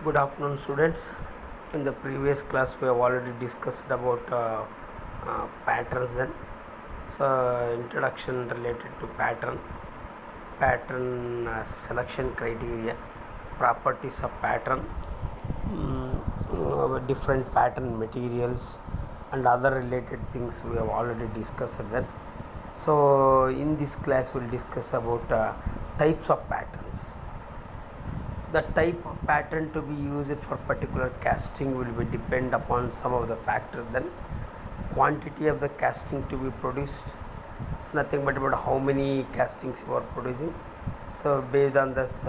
Good afternoon, students. In the previous class, we have already discussed about patterns. Then, so introduction related to pattern selection criteria, properties of pattern, different pattern materials, and other related things we have already discussed. Then, so in this class, we'll discuss about types of patterns. The type of pattern to be used for particular casting will be depend upon some of the factors. Then quantity of the casting to be produced, it's nothing but about how many castings you are producing. So based on this,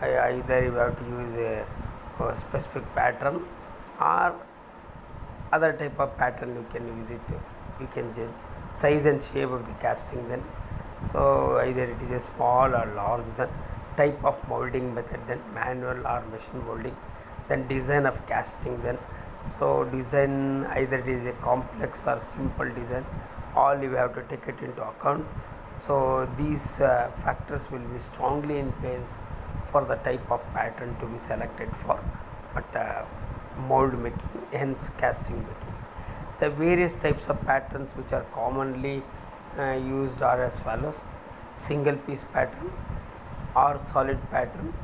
either you have to use a specific pattern or other type of pattern you can use it. You can change size and shape of the casting. Then so either it is a small or large. Then type of molding method, then manual or machine molding, then design of casting. Then so design, either it is a complex or simple design, all you have to take it into account. So these factors will be strongly influence for the type of pattern to be selected for what mold making, hence casting making. The various types of patterns which are commonly used are as follows: single piece pattern or solid pattern,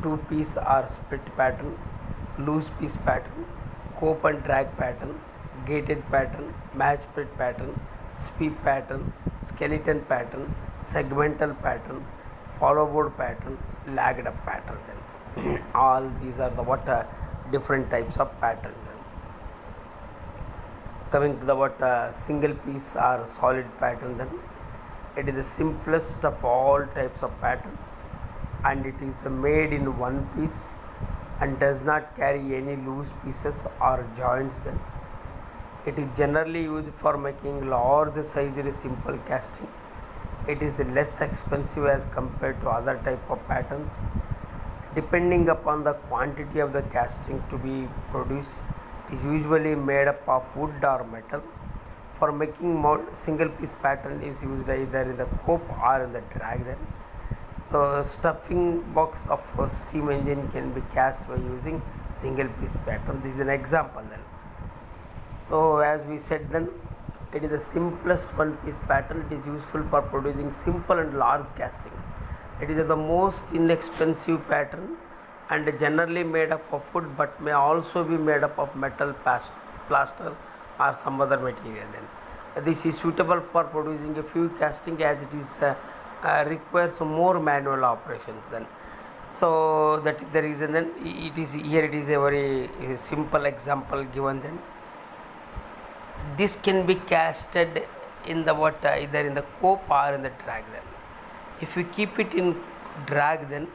two piece or split pattern, loose piece pattern, cope and drag pattern, gated pattern, match split pattern, sweep pattern, skeleton pattern, segmental pattern, follow board pattern, lagged up pattern. Then all these are the what different types of patterns. Coming to the what single piece or solid pattern, then it is the simplest of all types of patterns, and it is made in one piece and does not carry any loose pieces or joints. Then it is generally used for making large sized simple casting. It is less expensive as compared to other type of patterns. Depending upon the quantity of the casting to be produced, it is usually made up of wood or metal. For making mold, single piece pattern is used either in the cope or in the drag. Then so stuffing box of a steam engine can be cast by using single piece pattern. This is an example. Then so as we said, then it is the simplest one piece pattern. It is useful for producing simple and large casting. It is the most inexpensive pattern and generally made up of wood, but may also be made up of metal, plaster or some other material. Then this is suitable for producing a few casting, as it is requires more manual operations. Then so that is the reason. Then it is here, it is a very simple example given. Then this can be casted in the what either in the cope or in the drag. Then if we keep it in drag, then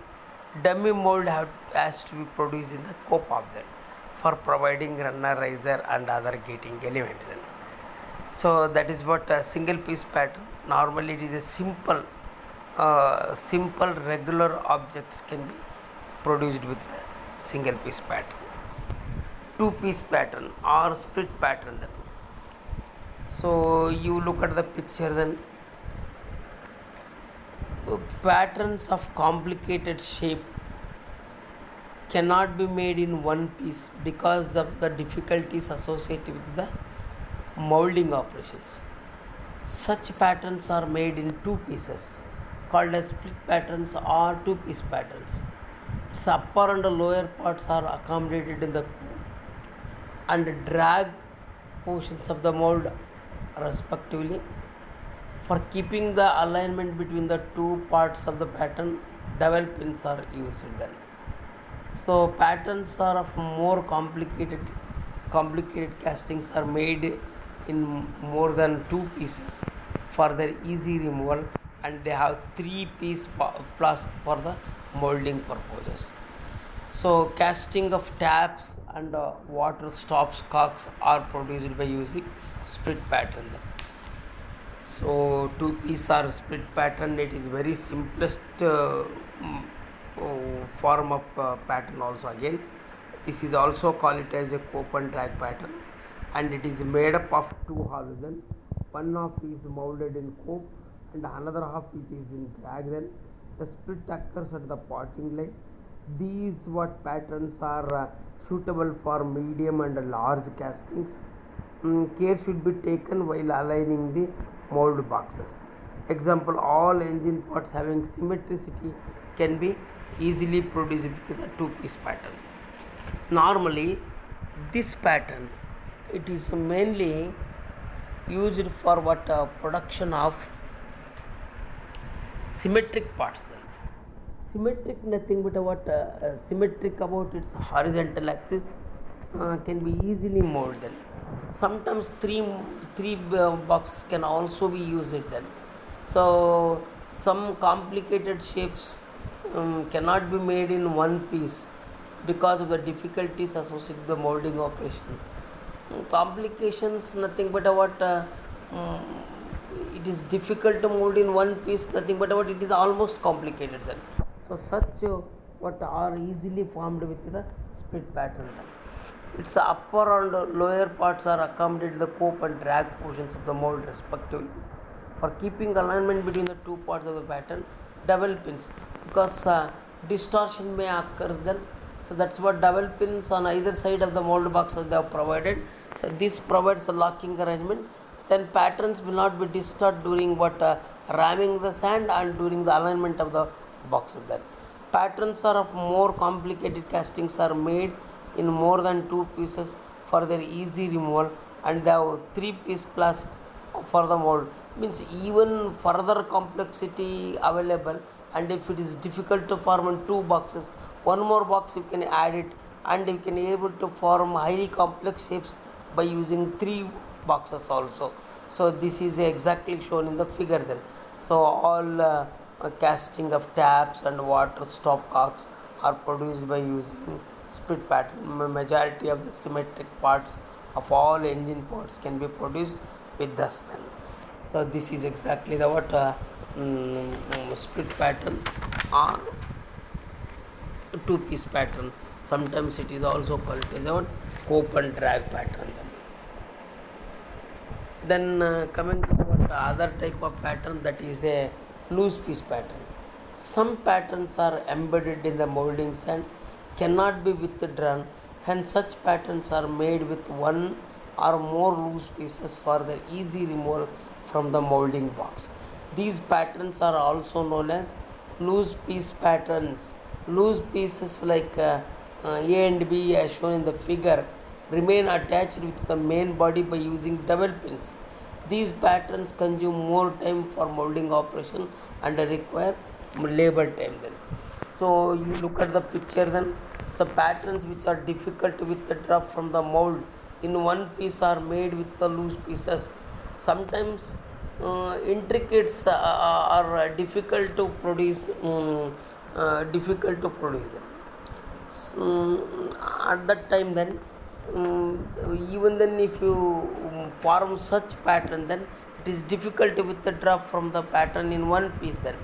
dummy mold has to be produced in the cope of that for providing runner, riser and other gating elements. Then so that is what a single piece pattern. Normally it is a simple regular objects can be produced with the single piece pattern. Two piece pattern or split pattern. Then so you look at the picture. Then patterns of complicated shape cannot be made in one piece because of the difficulties associated with the molding operations. Such patterns are made in two pieces called as split patterns or two piece patterns. Its upper and lower parts are accommodated in the and drag portions of the mold respectively. For keeping the alignment between the two parts of the pattern, dowel pins are used. Then so patterns are of more complicated castings are made in more than two pieces for their easy removal, and they have three piece plus for the molding purposes. So casting of taps and water stops cocks are produced by using split pattern. Then so two piece or split pattern, it is very simplest form of pattern also. Again, this is also called it as a cope and drag pattern, and it is made up of two halves. Then one half is molded in cope and another half is in drag. Then the split occurs at the parting line These what patterns are suitable for medium and large castings. Care should be taken while aligning the mold boxes. Example, all engine parts having symmetricity can be easily produced with the two-piece pattern. Normally, this pattern it is mainly used for what production of symmetric parts. Symmetric nothing but what symmetric about its horizontal axis can be easily molded. Sometimes three boxes can also be used then. So some complicated shapes cannot be made in one piece because of the difficulties associated with the molding operation. Complications nothing but what it is difficult to mold in one piece, nothing but what it is almost complicated then. So such what are easily formed with the split pattern then. Its upper and lower parts are accommodated the cope and drag portions of the mold respectively. For keeping alignment between the two parts of the pattern, double pins, because distortion may occur then. So that's what double pins on either side of the mold box they have provided. So this provides a locking arrangement. Then patterns will not be distorted during what ramming the sand and during the alignment of the boxes. Then patterns are of more complicated castings are made in more than two pieces for their easy removal, and they have three-piece flask for the mold. Means even further complexity available, and if it is difficult to form in two boxes, one more box you can add it, and you can able to form highly complex shapes by using three boxes also. So this is exactly shown in the figure then. So all casting of taps and water stopcocks are produced by using split pattern. Majority of the symmetric parts of all engine parts can be produced with this then. So this is exactly the what split pattern or two-piece pattern. Sometimes it is also called as a cope and drag pattern then. Coming to what other type of pattern, that is a loose piece pattern. Some patterns are embedded in the moldings and cannot be withdrawn, hence such patterns are made with one or more loose pieces for their easy removal from the molding box. These patterns are also known as loose piece patterns. Loose pieces like A and B as shown in the figure remain attached with the main body by using double pins. These patterns consume more time for molding operation and require labor time then. So you look at the picture then. So patterns which are difficult to withdraw from the mold in one piece are made with the loose pieces. Sometimes intricates are difficult to produce. Difficult to produce. At that time then, even then if you form such pattern, then it is difficult to withdraw from the pattern in one piece then.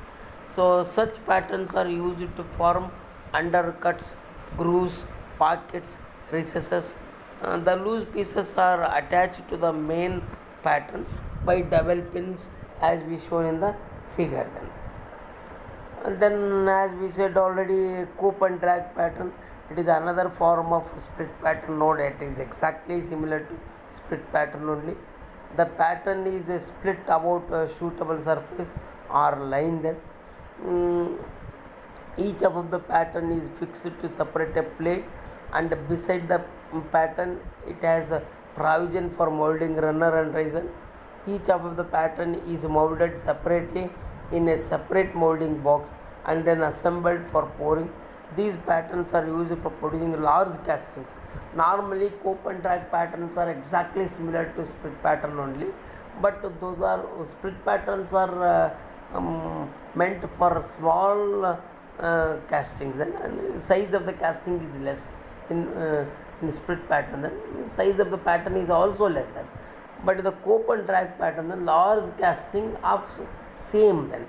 So such patterns are used to form undercuts, grooves, pockets, recesses. The loose pieces are attached to the main pattern by double pins as we shown in the figure then. And then as we said already, cope and drag pattern, it is another form of split pattern node. It is exactly similar to split pattern only. The pattern is a split about a suitable surface or line then. Each of the pattern is fixed to separate a plate, and beside the pattern it has a provision for molding runner and riser. Each of the pattern is molded separately in a separate molding box and then assembled for pouring. These patterns are used for producing large castings. Normally cope and drag patterns are exactly similar to split pattern only, but those are split patterns are meant for small castings, and size of the casting is less in split pattern. Then size of the pattern is also less than. But the cope and drag pattern, the large casting of same then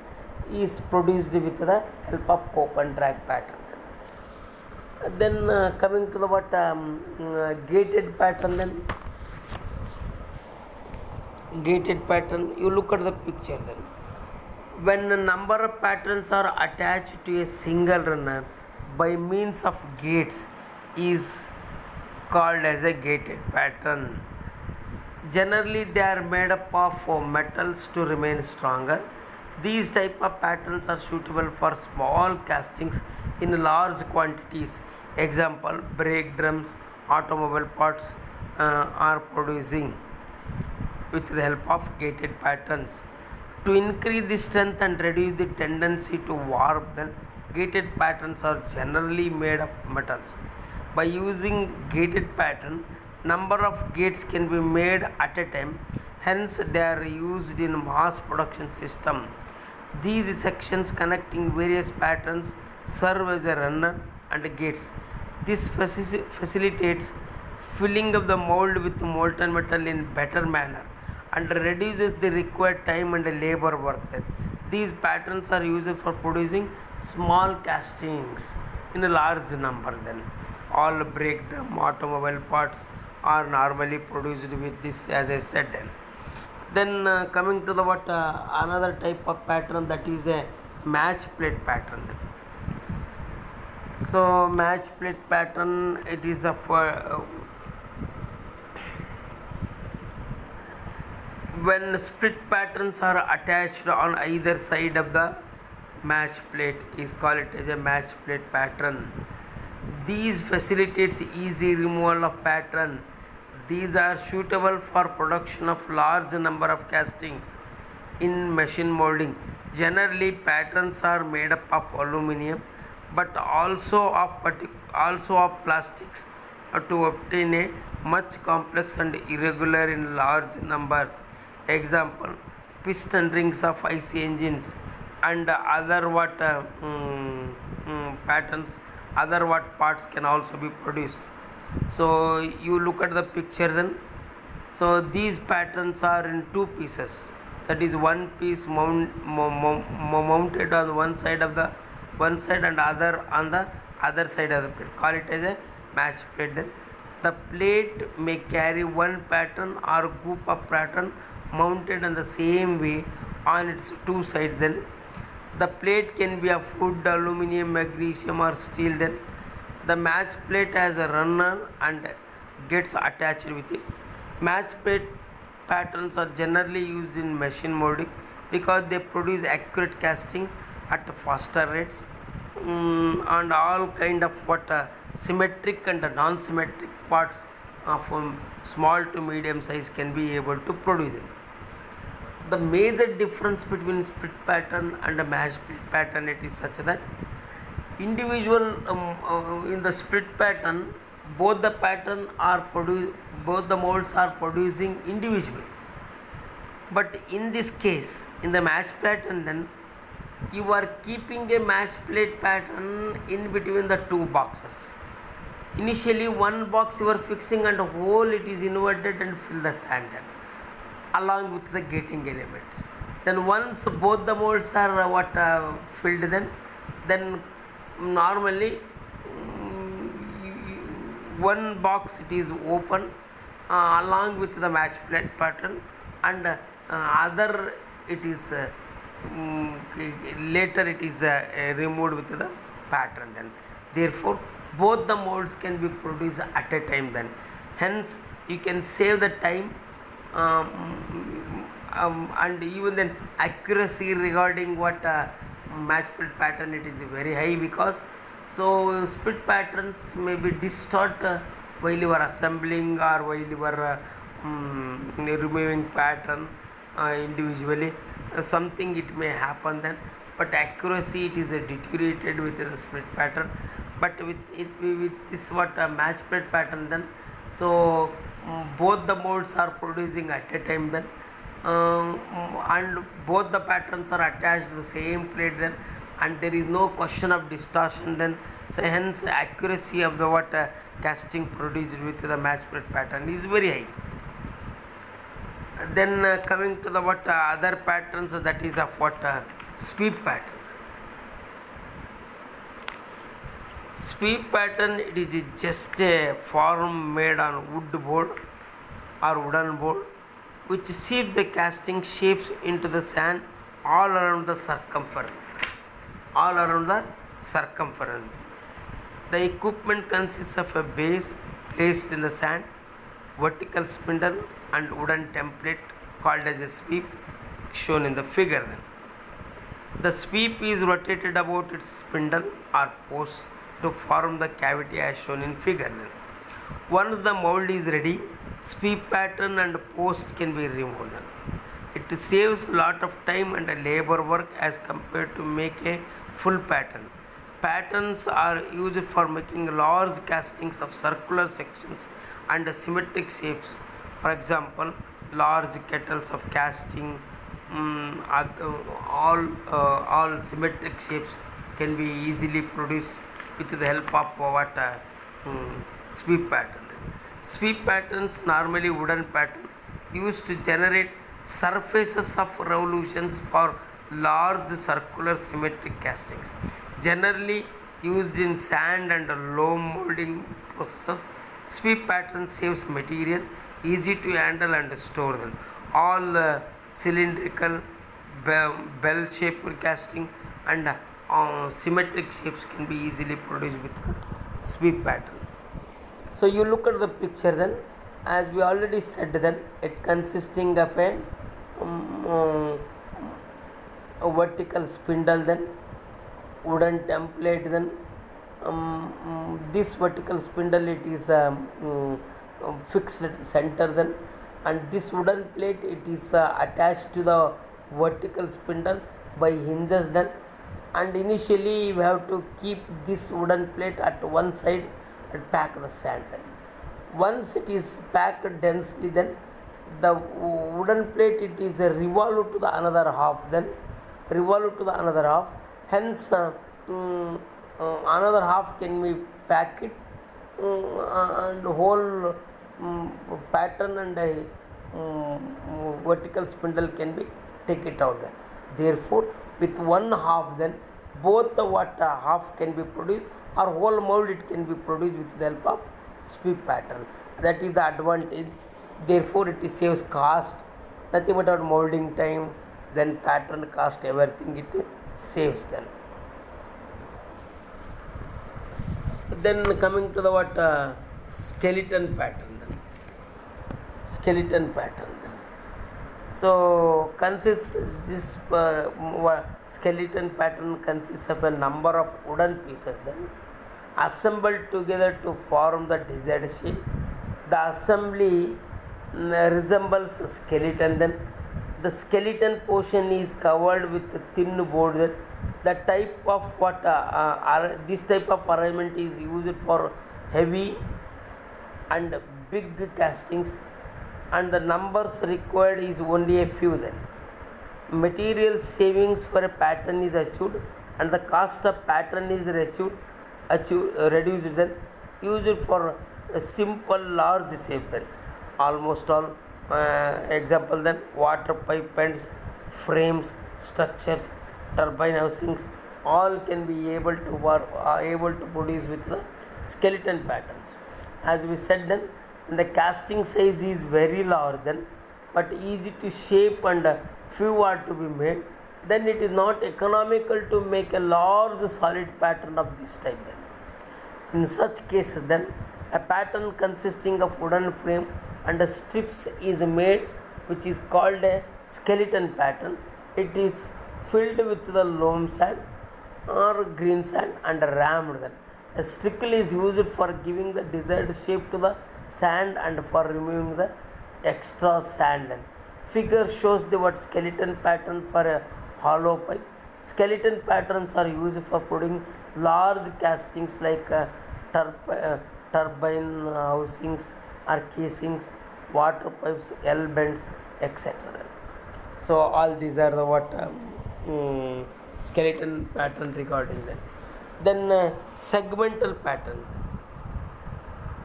is produced with the help of cope and drag pattern. Then coming to the what gated pattern then. Gated pattern, you look at the picture then. When a number of patterns are attached to a single runner, by means of gates is called as a gated pattern. Generally, they are made up of metals to remain stronger. These type of patterns are suitable for small castings in large quantities. Example: brake drums, automobile parts are producing with the help of gated patterns. To increase the strength and reduce the tendency to warp, then gated patterns are generally made of metals. By using gated pattern, number of gates can be made at a time, hence they are used in mass production system. These sections connecting various patterns serve as a runner and gates. This facilitates filling of the mold with molten metal in better manner and reduces the required time and labor work. Then these patterns are used for producing small castings in a large number. Then all brake drum automobile parts are normally produced with this, as I said. Then coming to the what another type of pattern, that is a match plate pattern. So match plate pattern, it is a when split patterns are attached on either side of the match plate is called it as a match plate pattern. These facilitates easy removal of pattern. These are suitable for production of large number of castings in machine molding. Generally, patterns are made up of aluminum, but also of plastics to obtain a much complex and irregular in large numbers. Example: piston rings of IC engines and other patterns, other what parts can also be produced. So you look at the picture then. So these patterns are in two pieces, that is one piece mounted on one side of the one side and other on the other side of the plate, call it as a match plate. Then the plate may carry one pattern or group of pattern mounted in the same way on its two sides. Then the plate can be of wood, aluminum, magnesium or steel. Then the match plate has a runner and gets attached with it. Match plate patterns are generally used in machine molding because they produce accurate casting at faster rates, and all kind of symmetric and non-symmetric parts from small to medium size can be able to produce it. The major difference between split pattern and a match split pattern, it is such that individual in the split pattern, both the pattern are both the molds are producing individually. But in this case, in the match pattern, then you are keeping a match plate pattern in between the two boxes. Initially one box you are fixing and whole it is inverted and fill the sand along with the gating elements. Then once both the molds are filled, then normally one box it is open along with the match plate pattern, and other it is later it is removed with the pattern. Then therefore both the molds can be produced at a time. Then hence you can save the time, and even then accuracy regarding match split pattern, it is very high, because so split patterns may be distort while you are assembling or while you are removing pattern individually. Something it may happen then, but accuracy it is deteriorated with the split pattern. But with this match split pattern, then so both the molds are producing at a time. Then and both the patterns are attached to the same plate, then and there is no question of distortion. Then so hence accuracy of the casting produced with the match split pattern is very high. Then coming to the other patterns, that is of sweep pattern. Sweep pattern, it is just a form made on wood board or wooden board which sweep the casting shapes into the sand all around the circumference. The equipment consists of a base placed in the sand, vertical spindle and wooden template called as a sweep shown in the figure. Then the sweep is rotated about its spindle or post to form the cavity as shown in figure. Then once the mold is ready, sweep pattern and post can be removed. It saves lot of time and labor work as compared to make a full pattern. Patterns are used for making large castings of circular sections and symmetric shapes. For example, large kettles of casting, all symmetric shapes can be easily produced with the help of what sweep pattern. Sweep patterns, normally wooden pattern, used to generate surfaces of revolutions for large circular symmetric castings. Generally used in sand and loam molding processes, sweep pattern saves material, easy to handle and store them. All cylindrical, bell-shaped casting and symmetric shapes can be easily produced with sweep pattern. So you look at the picture then, as we already said then, it consisting of a vertical spindle, then wooden template, then this vertical spindle it is fixed at the center, then and this wooden plate it is attached to the vertical spindle by hinges, then and initially we have to keep this wooden plate at one side and pack the sand. Then once it is packed densely, then the wooden plate it is revolved to the another half, then revolved to the another half, hence another half can be packed and whole pattern and vertical spindle can be take it out then. Therefore with one half, then both the half can be produced or whole mold it can be produced with the help of sweep pattern. That is the advantage. Therefore it saves cost, nothing but our molding time, then pattern cost, everything it saves then. Then coming to the skeleton pattern. Then skeleton pattern. So consists this skeleton pattern consists of a number of wooden pieces then assembled together to form the desired shape. The assembly resembles a skeleton. Then the skeleton portion is covered with a thin board. Then the type of this type of arrangement is used for heavy and big castings, and the numbers required is only a few. Then material savings for a pattern is achieved and the cost of pattern is reduced, then used for a simple large shape. Then almost all example, then water pipe ends, frames, structures, turbine housings, all can be able to produce with the skeleton patterns. As we said, then the casting size is very large, then but easy to shape and few are to be made, then it is not economical to make a large solid pattern of this type. Then in such cases, then a pattern consisting of wooden frame and strips is made, which is called a skeleton pattern. It is filled with the loam sand or green sand and rammed. Then a strickle is used for giving the desired shape to the sand and for removing the extra sand. Then figure shows the skeleton pattern for a hollow pipe. Skeleton patterns are used for putting large castings like turbine housings or casings, water pipes, L bends, etc. So all these are the skeleton pattern regarding that. Then segmental pattern.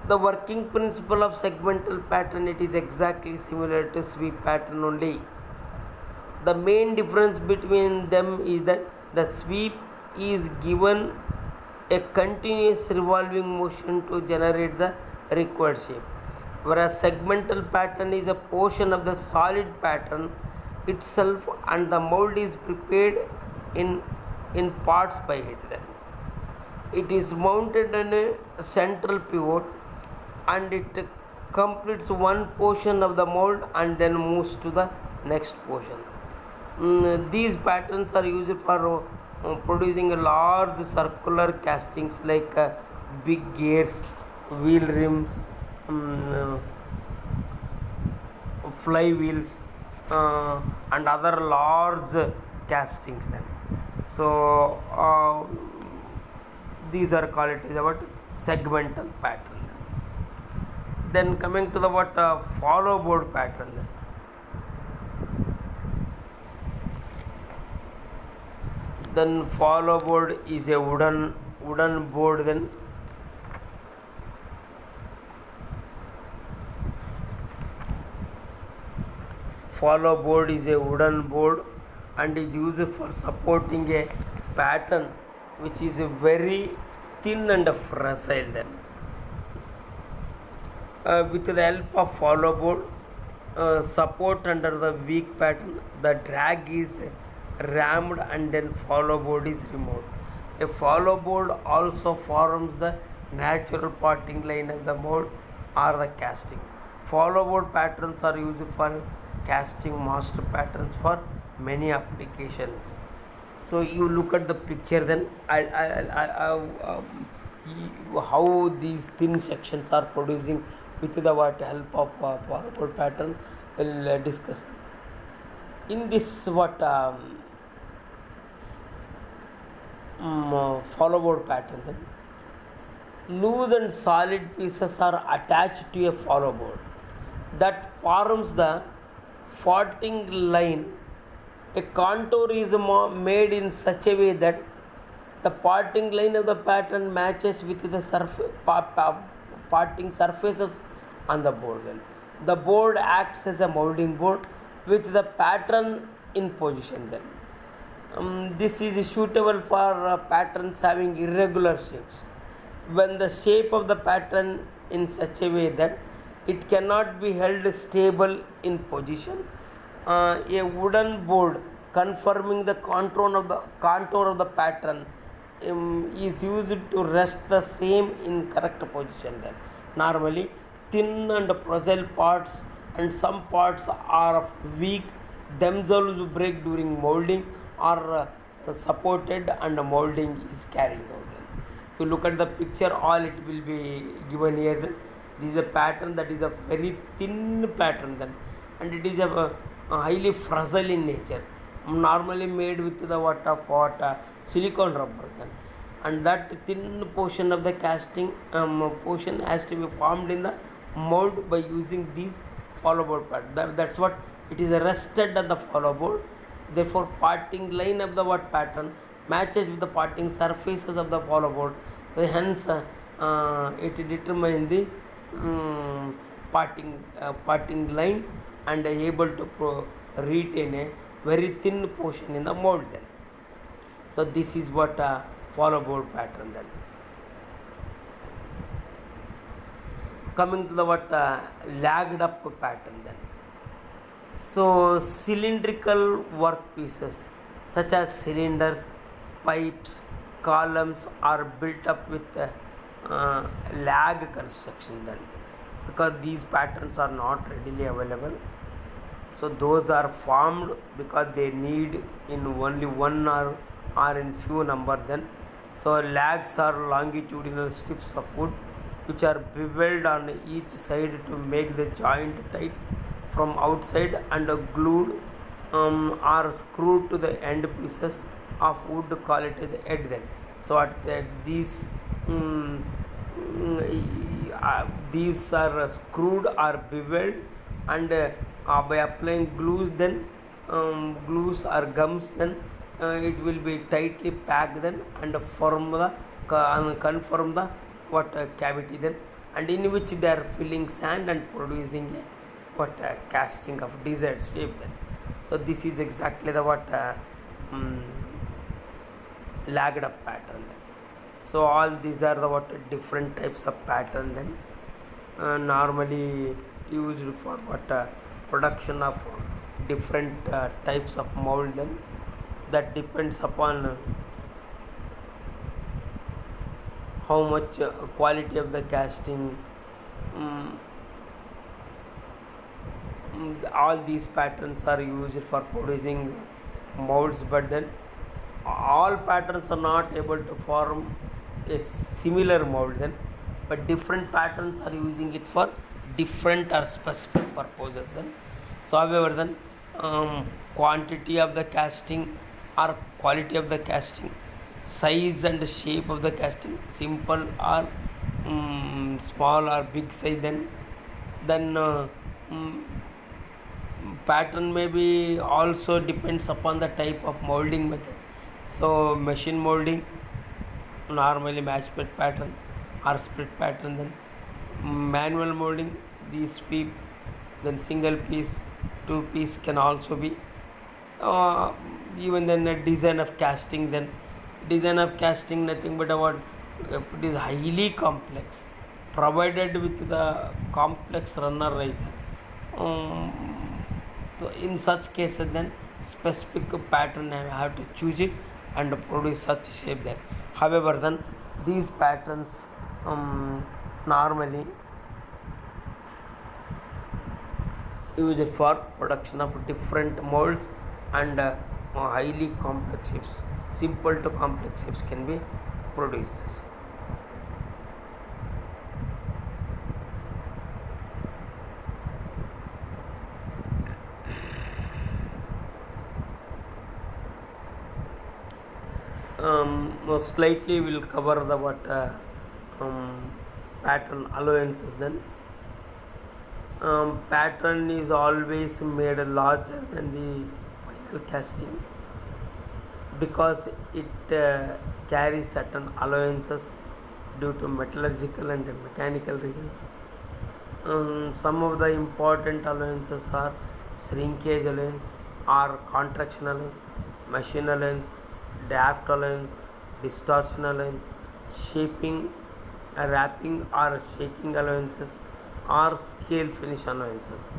The working principle of segmental pattern, it is exactly similar to sweep pattern only. The main difference between them is that the sweep is given a continuous revolving motion to generate the required shape, whereas segmental pattern is a portion of the solid pattern itself and the mold is prepared in parts by it. Then It is mounted on a central pivot and it completes one portion of the mold and then moves to the next portion. These patterns are used for producing a large circular castings like big gears, wheel rims, um, flywheels, and other large castings. Then, so these are called it is about segmental pattern. Then coming to the what follow board pattern. Then follow board is a wooden board. Then follow board is a wooden board and is used for supporting a pattern which is very thin and fragile. Then with the help of follow board support under the weak pattern, the drag is rammed and then follow board is removed. A follow board also forms the natural parting line of the mold or the casting. Follow board patterns are used for casting master patterns for many applications. So you look at the picture, then how these thin sections are producing with the what help of follow board pattern we'll discuss. In this what follow board pattern, then loose and solid pieces are attached to a follow board that forms the faulting line. A contour is made in such a way that the parting line of the pattern matches with the parting surfaces on the board. Then the board acts as a molding board with the pattern in position. Then this is suitable for patterns having irregular shapes. When the shape of the pattern in such a way that it cannot be held stable in position, a wooden board confirming the contour of the pattern is used to rest the same in correct position. Then normally thin and fragile parts and some parts are of weak themselves break during molding or supported and molding is carried out. Then you look at the picture, all it will be given here. Then this is a pattern that is a very thin pattern. Then and it is a highly fragile in nature, normally made with the what silicone rubber. Then and that thin portion of the casting portion has to be formed in the mold by using these follow board pattern. That's what it is rested on the follow board. Therefore parting line of the what pattern matches with the parting surfaces of the follow board. So hence it determines the parting line and able to retain a very thin portion in the mold. Then so this is what follow board pattern. Then coming to the what lagged up pattern. Then so cylindrical workpieces such as cylinders, pipes, columns are built up with lag construction. Then because these patterns are not readily available, so those are formed because they need in only one or in few number. Then so lags are longitudinal strips of wood which are beveled on each side to make the joint tight from outside and glued or screwed to the end pieces of wood called it as head. Then so these are screwed or beveled and by applying glues. Then glues or gums, then it will be tightly packed then and form the confirm the what cavity. Then and in which they are filling sand and producing a what casting of desired shape. Then so this is exactly the what lagged up pattern. Then so all these are the what different types of pattern. Then normally used for what production of different types of mold. Then that depends upon how much quality of the casting. mm, all these patterns are used for producing molds, but then all patterns are not able to form a similar mold then, but different patterns are using it for different or specific purposes then. So however then, quantity of the casting or quality of the casting, size and shape of the casting, simple or small or big size, then mm, pattern maybe also depends upon the type of molding method. So machine molding, normally match split pattern or split pattern, then manual molding, these sweep, then single piece, two piece can also be, uh, even then a design of casting, then design of casting nothing but about, it is highly complex, provided with the complex runner riser. So in such cases then, specific pattern I have to choose it and produce such shape then. However then, these patterns normally used for production of different molds and highly complex shapes. Simple to complex shapes can be produced. Slightly we'll cover the what pattern allowances then. Pattern is always made larger than the final casting because it carries certain allowances due to metallurgical and mechanical reasons. Some of the important allowances are shrinkage allowance or contraction allowance, machine allowance, draft allowance, distortion allowance, shaping, wrapping or shaking allowances, or scale finish allowances.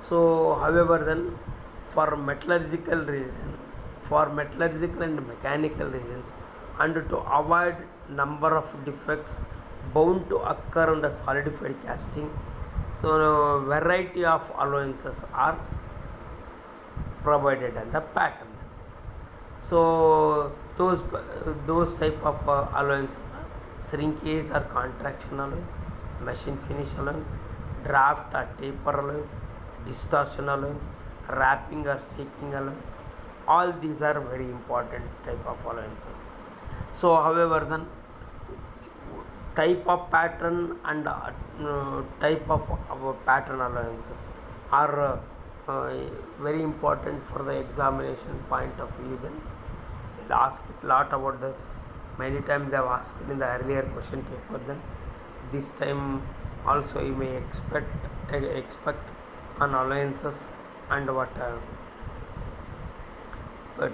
So, however, then for metallurgical reason, for metallurgical and mechanical reasons, and to avoid number of defects bound to occur on the solidified casting, so variety of allowances are provided in the pattern. So those type of allowances are shrinkage or contraction allowance, machine finish allowance, draft or taper allowance, distortion allowance, wrapping or shaking allowance. All these are very important type of allowances. So however then, type of pattern and type of pattern allowances are very important for the examination point of view. Then they'll ask it lot about this. Many times they have asked in the earlier question paper. Then this time also you may expect on allowances and what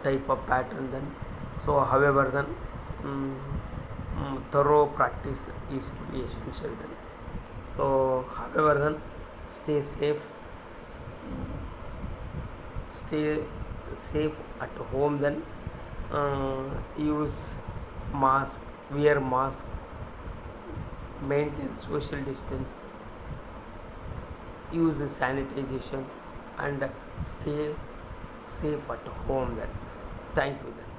type of pattern then. So however then, thorough practice is to be essential then. So however then, stay safe, stay safe at home then. Use mask, wear mask, maintain social distance, use sanitization, and stay safe at home then. Thank you then.